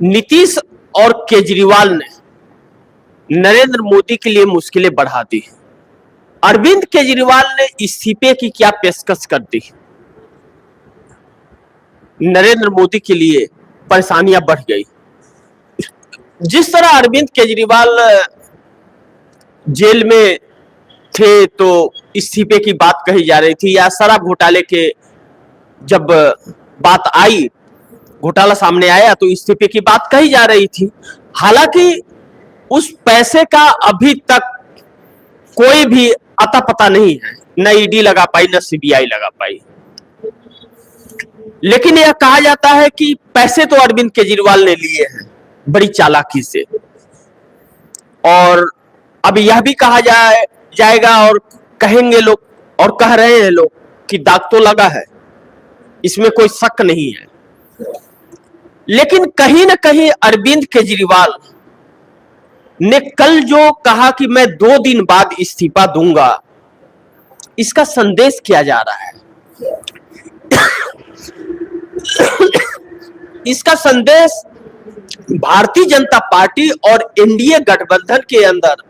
नीतीश और केजरीवाल ने नरेंद्र मोदी के लिए मुश्किलें बढ़ा दी। अरविंद केजरीवाल ने इस्तीफे की क्या पेशकश कर दी। नरेंद्र मोदी के लिए परेशानियां बढ़ गई। जिस तरह अरविंद केजरीवाल जेल में थे तो इस्तीफे की बात कही जा रही थी, या शराब घोटाले के जब बात आई, घोटाला सामने आया तो इस्तीफे की बात कही जा रही थी। हालांकि उस पैसे का अभी तक कोई भी अता पता नहीं है, न ईडी लगा पाई न सीबीआई लगा पाई। लेकिन यह कहा जाता है कि पैसे तो अरविंद केजरीवाल ने लिए हैं बड़ी चालाकी से, और अब यह भी कहा जाएगा और कहेंगे लोग और कह रहे हैं लोग कि दाग तो लगा है, इसमें कोई शक नहीं है। लेकिन कहीं ना कहीं अरविंद केजरीवाल ने कल जो कहा कि मैं 2 दिन बाद इस्तीफा दूंगा, इसका संदेश क्या जा रहा है? इसका संदेश भारतीय जनता पार्टी और एनडीए गठबंधन के अंदर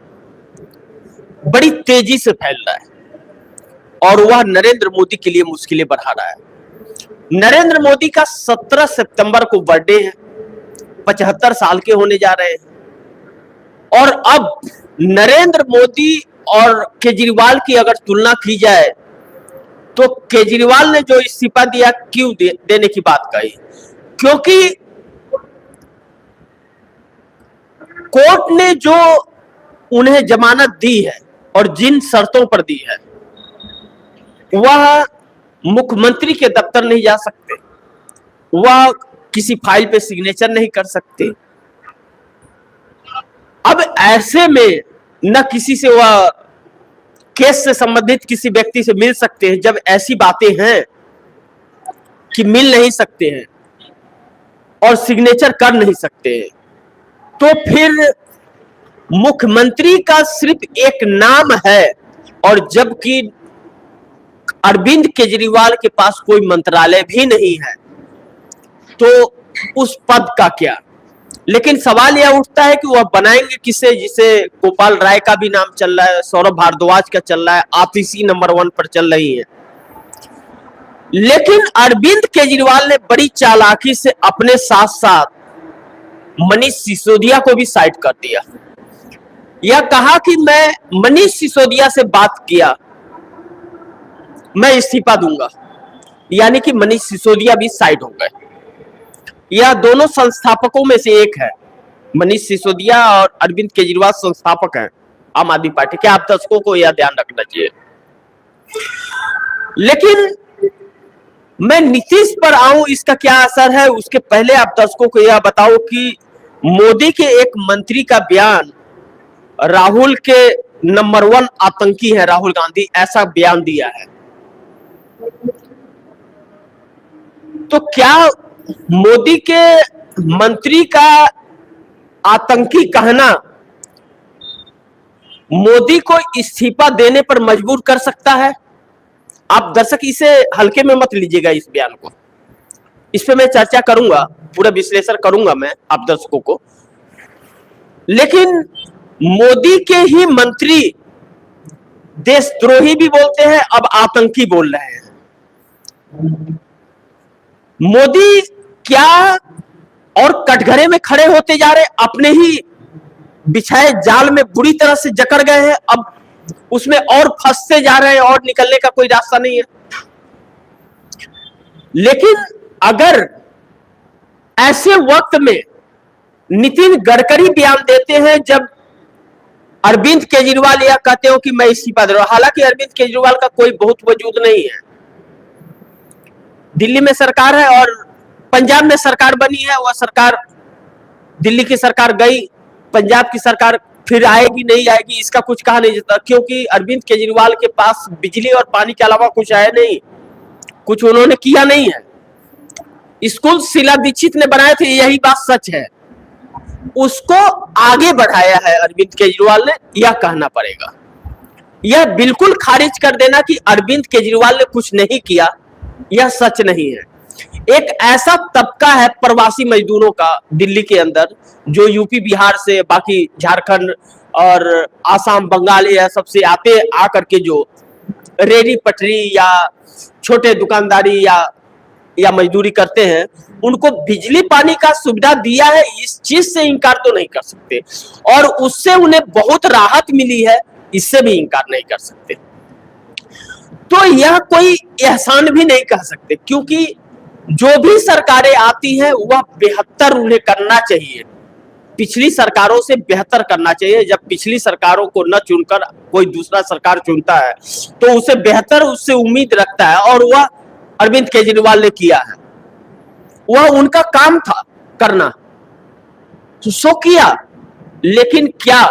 बड़ी तेजी से फैल रहा है और वह नरेंद्र मोदी के लिए मुश्किलें बढ़ा रहा है। नरेंद्र मोदी का 17 सितंबर को बर्थडे है, 75 साल के होने जा रहे हैं, और अब नरेंद्र मोदी और केजरीवाल की अगर तुलना की जाए तो केजरीवाल ने जो इस्तीफा दिया, क्यों देने की बात कही? क्योंकि कोर्ट ने जो उन्हें जमानत दी है और जिन शर्तों पर दी है, वह मुख्यमंत्री के दफ्तर नहीं जा सकते, वह किसी फाइल पे सिग्नेचर नहीं कर सकते। अब ऐसे में न किसी से वह केस से संबंधित किसी व्यक्ति से मिल सकते हैं। जब ऐसी बातें हैं कि मिल नहीं सकते हैं और सिग्नेचर कर नहीं सकते हैं, तो फिर मुख्यमंत्री का सिर्फ एक नाम है, और जबकि अरविंद केजरीवाल के पास कोई मंत्रालय भी नहीं है, तो उस पद का क्या? लेकिन सवाल यह उठता है कि वह बनाएंगे किसे, जिसे गोपाल राय का भी नाम चल रहा है, सौरभ भारद्वाज का चल रहा है, आप इसी नंबर 1 पर चल रही है। लेकिन अरविंद केजरीवाल ने बड़ी चालाकी से अपने साथ साथ मनीष सिसोदिया को भी साइड कर दिया। यह कहा कि मैं मनीष सिसोदिया से बात किया, मैं इस्तीफा दूंगा, यानी कि मनीष सिसोदिया भी साइड हो गए। यह दोनों संस्थापकों में से एक है। मनीष सिसोदिया और अरविंद केजरीवाल संस्थापक हैं आम आदमी पार्टी के। आप दर्शकों को यह ध्यान रखना चाहिए। लेकिन मैं नीतीश पर आऊं, इसका क्या असर है, उसके पहले आप दर्शकों को यह बताओ कि मोदी के एक मंत्री का बयान, राहुल के नंबर 1 आतंकी है राहुल गांधी, ऐसा बयान दिया है। तो क्या मोदी के मंत्री का आतंकी कहना मोदी को इस्तीफा देने पर मजबूर कर सकता है? आप दर्शक इसे हल्के में मत लीजिएगा, इस बयान को। इस पे मैं चर्चा करूंगा, पूरा विश्लेषण करूंगा मैं आप दर्शकों को। लेकिन मोदी के ही मंत्री देशद्रोही भी बोलते हैं, अब आतंकी बोल रहे हैं। मोदी क्या और कटघरे में खड़े होते जा रहे, अपने ही बिछाए जाल में बुरी तरह से जकड़ गए हैं, अब उसमें और फंसते जा रहे हैं और निकलने का कोई रास्ता नहीं है। लेकिन अगर ऐसे वक्त में नितिन गडकरी बयान देते हैं, जब अरविंद केजरीवाल यह कहते हो कि मैं इस्तीफा दे रहा हूं, हालांकि अरविंद केजरीवाल का कोई बहुत वजूद नहीं है। दिल्ली में सरकार है और पंजाब में सरकार बनी है, वह सरकार, दिल्ली की सरकार गई, पंजाब की सरकार फिर आएगी नहीं आएगी, इसका कुछ कहा नहीं जाता, क्योंकि अरविंद केजरीवाल के पास बिजली और पानी के अलावा कुछ है नहीं, कुछ उन्होंने किया नहीं है। स्कूल शीला दीक्षित ने बनाए थे, यही बात सच है, उसको आगे बढ़ाया है अरविंद केजरीवाल ने, यह कहना पड़ेगा। यह बिल्कुल खारिज कर देना कि अरविंद केजरीवाल ने कुछ नहीं किया, यह सच नहीं है। एक ऐसा तबका है प्रवासी मजदूरों का दिल्ली के अंदर, जो यूपी बिहार से, बाकी झारखंड और आसाम बंगाल या सबसे आते आकर के जो रेडी पटरी या छोटे दुकानदारी या मजदूरी करते हैं, उनको बिजली पानी का सुविधा दिया है, इस चीज से इनकार तो नहीं कर सकते, और उससे उन्हें बहुत राहत मिली है, इससे भी इनकार नहीं कर सकते। तो यह कोई एहसान भी नहीं कह सकते, क्योंकि जो भी सरकारें आती हैं वह बेहतर उन्हें करना चाहिए, पिछली सरकारों से बेहतर करना चाहिए। जब पिछली सरकारों को न चुनकर कोई दूसरा सरकार चुनता है तो उसे बेहतर उससे उम्मीद रखता है, और वह अरविंद केजरीवाल ने किया है, वह उनका काम था करना, तो सो किया। लेकिन क्या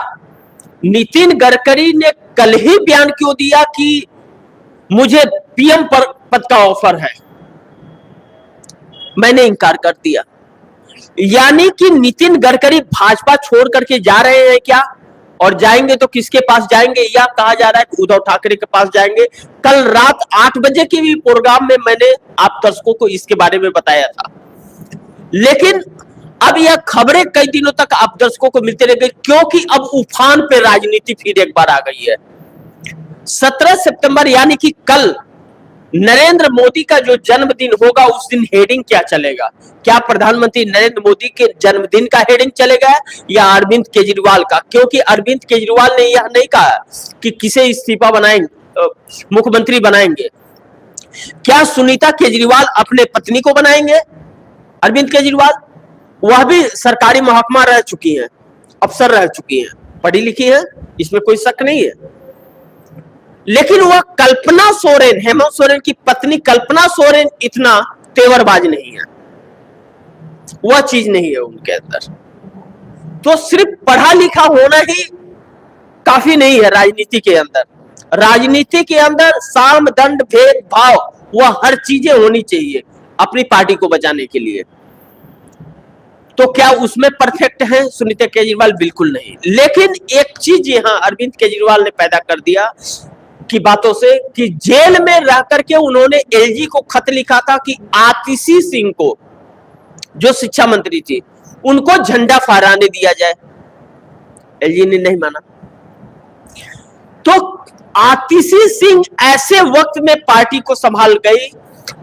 नितिन गडकरी ने कल ही बयान क्यों दिया कि मुझे पीएम पद का ऑफर है, मैंने इनकार कर दिया? यानी कि नितिन गडकरी भाजपा छोड़ करके जा रहे हैं क्या? और जाएंगे तो किसके पास जाएंगे? यह कहा जा रहा है कि उद्धव ठाकरे के पास जाएंगे। कल रात 8 बजे के भी प्रोग्राम में मैंने आप दर्शकों को इसके बारे में बताया था, लेकिन अब यह खबरें कई दिनों तक आप दर्शकों को मिलते रह गई, क्योंकि अब उफान पे राजनीति फिर एक बार आ गई है। 17 सितंबर यानी कि कल नरेंद्र मोदी का जो जन्मदिन होगा, उस दिन हेडिंग क्या चलेगा? क्या प्रधानमंत्री नरेंद्र मोदी के जन्मदिन का हेडिंग चलेगा या अरविंद केजरीवाल का? क्योंकि अरविंद केजरीवाल ने यह नहीं कहा कि किसे इस्तीफा बनाएंगे, मुख्यमंत्री बनाएंगे। क्या सुनीता केजरीवाल अपने पत्नी को बनाएंगे? अरविंद केजरीवाल, वह भी सरकारी महकमा रह चुकी हैं, अफसर रह चुकी हैं, पढ़ी लिखी हैं, इसमें कोई शक नहीं है। लेकिन वह कल्पना सोरेन, हेमंत सोरेन की पत्नी कल्पना सोरेन इतना तेवरबाज नहीं है, वह चीज नहीं है उनके अंदर। तो सिर्फ पढ़ा लिखा होना ही काफी नहीं है राजनीति के अंदर। राजनीति के अंदर साम दंड भेदभाव, वह हर चीजें होनी चाहिए अपनी पार्टी को बचाने के लिए। तो क्या उसमें परफेक्ट है सुनीता केजरीवाल? बिल्कुल नहीं। लेकिन एक चीज यहां अरविंद केजरीवाल ने पैदा कर दिया की बातों से, कि जेल में रह करके उन्होंने एलजी को खत लिखा था कि आतिशी सिंह को, जो शिक्षा मंत्री थी, उनको झंडा फहराने दिया जाए। एलजी ने नहीं माना। तो आतिशी सिंह ऐसे वक्त में पार्टी को संभाल गई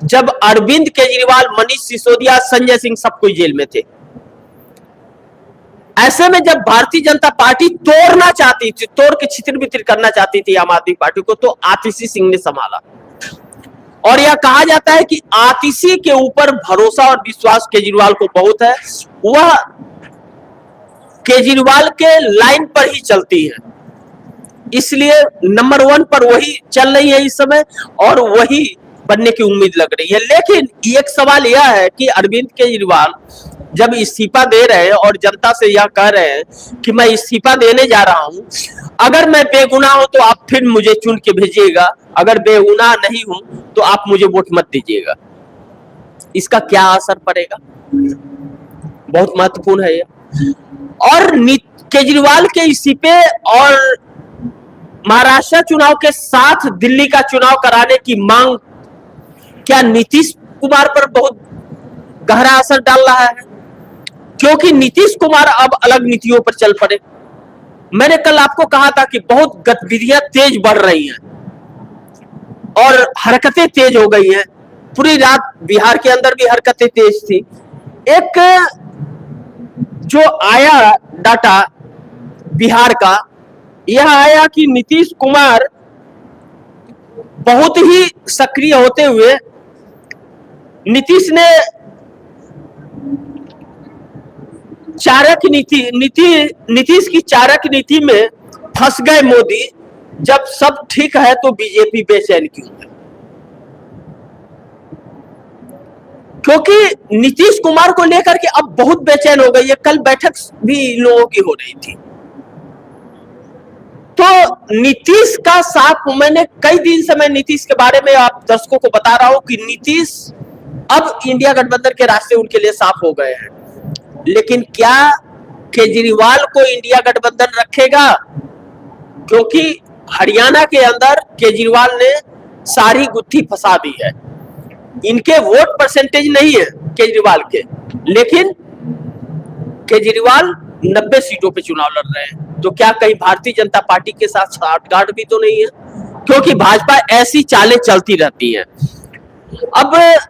जब अरविंद केजरीवाल, मनीष सिसोदिया, संजय सिंह सब कोई जेल में थे। ऐसे में जब भारतीय जनता पार्टी तोड़ना चाहती थी, तोड़ के छितिर-बितिर करना चाहती थी आम आदमी पार्टी को, तो आतिशी सिंह ने संभाला। और यह कहा जाता है कि आतिशी के ऊपर भरोसा और विश्वास केजरीवाल को बहुत है, वह केजरीवाल के लाइन पर ही चलती है, इसलिए नंबर 1 पर वही चल रही है इस समय, और वही बनने की उम्मीद लग रही है। लेकिन एक सवाल यह है कि अरविंद केजरीवाल जब इस्तीफा दे रहे हैं और जनता से यह कह रहे हैं कि मैं इस्तीफा देने जा रहा हूं, अगर मैं बेगुनाह हूं तो आप फिर मुझे चुन के भेजिएगा, अगर बेगुनाह नहीं हूं तो आप मुझे वोट मत दीजिएगा, इसका क्या असर पड़ेगा? बहुत महत्वपूर्ण है ये। और केजरीवाल के इस्तीफे और महाराष्ट्र चुनाव के साथ दिल्ली का चुनाव कराने की मांग क्या नीतीश कुमार पर बहुत गहरा असर डाल रहा है? क्योंकि नीतीश कुमार अब अलग नीतियों पर चल पड़े। मैंने कल आपको कहा था कि बहुत गतिविधियां तेज बढ़ रही हैं और हरकतें तेज हो गई हैं। पूरी रात बिहार के अंदर भी हरकतें तेज थी। एक जो आया डाटा बिहार का, यह आया कि नीतीश कुमार बहुत ही सक्रिय होते हुए, नीतीश की चारक नीति में फंस गए मोदी। जब सब ठीक है तो बीजेपी बेचैन क्यों है? क्योंकि नीतीश कुमार को लेकर के अब बहुत बेचैन हो गई है। कल बैठक भी इन लोगों की हो रही थी। तो नीतीश का साथ, मैंने कई दिन से मैं नीतीश के बारे में आप दर्शकों को बता रहा हूं कि नीतीश अब इंडिया गठबंधन के रास्ते उनके लिए साफ हो गए हैं। लेकिन क्या केजरीवाल को इंडिया गठबंधन रखेगा? क्योंकि हरियाणा के अंदर केजरीवाल ने सारी गुत्थी फंसा दी है। इनके वोट परसेंटेज नहीं है केजरीवाल के, लेकिन केजरीवाल 90 सीटों पे चुनाव लड़ रहे हैं। तो क्या कहीं भारतीय जनता पार्टी के साथ साठगांठ भी तो नहीं है? क्योंकि भाजपा ऐसी चालें चलती रहती है। अब